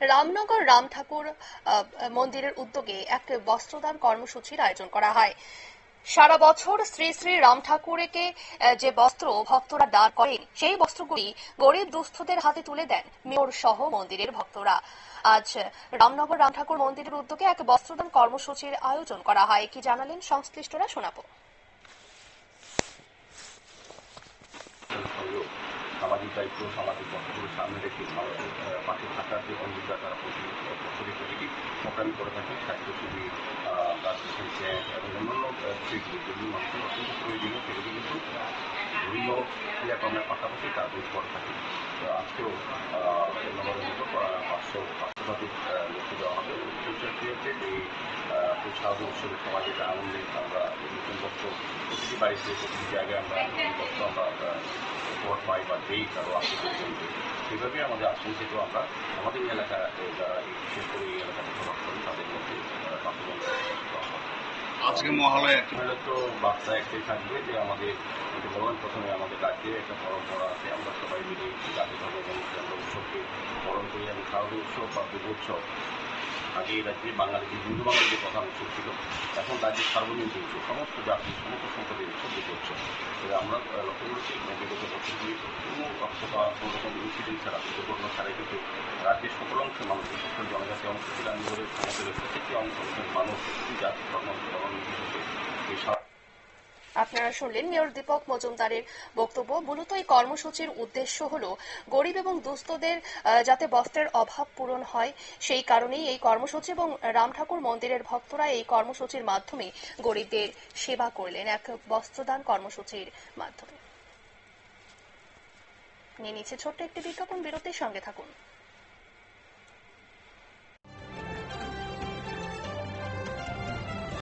রামনগর রাম ঠাকুর মন্দিরের উদ্যোগে এক বস্ত্রদান কর্মসূচির আয়োজন করা হয়। সারা বছর শ্রী শ্রী রাম ঠাকুরকে যে বস্ত্র ভক্তরা দান করেন, সেই বস্ত্রগুলি গরিব দুস্থদের হাতে তুলে দেন মেয়র সহ মন্দিরের ভক্তরা। আজ রামনগর রাম ঠাকুর মন্দিরের উদ্যোগে এক বস্ত্রদান কর্মসূচির আয়োজন করা হয়। কি জানালেন সংশ্লিষ্টরা, শোনাবো। সামাজিক দায়িত্ব, সামাজিক কর্তব্যের সামনে রেখে মানুষের পাশে থাকার যে অঙ্গীকার তারা প্রতিটি প্রোগ্রাম করে থাকে। স্বাস্থ্যসেবী এবং অন্যান্য দিকগুলি যেগুলি মানুষের অত্যন্ত প্রয়োজনীয়, সেগুলি কিন্তু বিভিন্ন ক্রিয়াকর্মের পাশাপাশি কাজগুলি করে থাকে। আজকেও নগরের মতো 500 লক্ষ্য দেওয়া হবে। উদ্দেশ্যটি হচ্ছে যে শারদীয় উৎসবের সময় যেটা আনন্দে আমরা নতুন বস্ত্র প্রতিটি বাড়িতে প্রতিটি জায়গায় আমরা বস্ত্র আমরা উপহার পাই বা দেই কারো আত্মীয়। সেভাবে আমাদের আশ্রম থেকেও আমরা আমাদের এলাকায় যারা বিশেষ করে এই এলাকায় বসবাস করেন তাদের মধ্যে বাস্তবায়ন দেওয়া হয়। আজকে মহালয়া তো বার্তা একটাই থাকবে যে আমাদের বললাম প্রথমে আমাদের রাজ্যে একটা পরম্পরা আছে, আমরা সবাই মিলে জাতি ধর্ম এবং আমরা উৎসবকে পালন করি। এবং শারদীয় উৎসব বা দুর্গোৎসব আগে এই রাজ্যে হিন্দু বাঙালির যে প্রধান উৎসব ছিল, এখন রাজ্যের সার্বজনীন যে উৎসব, সমস্ত জাতি সমস্ত সম্প্রদায়ের উৎসব দুর্গোৎসব। তবে আমরা লক্ষ্য করেছি বিগত বছরগুলি কোনো অথবা কোনো রকম ইনসিডেন্ট ছাড়া, দুর্ঘটনা ছাড়াই কিন্তু রাজ্যের সকল অংশের মানুষ, বিশেষ করে জনজাতি অংশ থেকে আমি ধরে সমাজের প্রত্যেকটি অংশের মানুষ, জাতি ধর্ম নির্বিশেষে এই আপনারা শুনলেন মেয়র দীপক মজুমদারের বক্তব্য। মূলত এই কর্মসূচির উদ্দেশ্য হলো গরিব এবং দুস্থদের যাতে বস্ত্রের অভাব পূরণ হয়, সেই কারণেই এই কর্মসূচি। এবং রাম ঠাকুর মন্দিরের ভক্তরা এই কর্মসূচির মাধ্যমে গরিবদের সেবা করলেন এক বস্ত্রদান কর্মসূচির মাধ্যমে। নিয়ে নিচ্ছে ছোট্ট একটি বিজ্ঞাপন, বিরতির সঙ্গে থাকুন।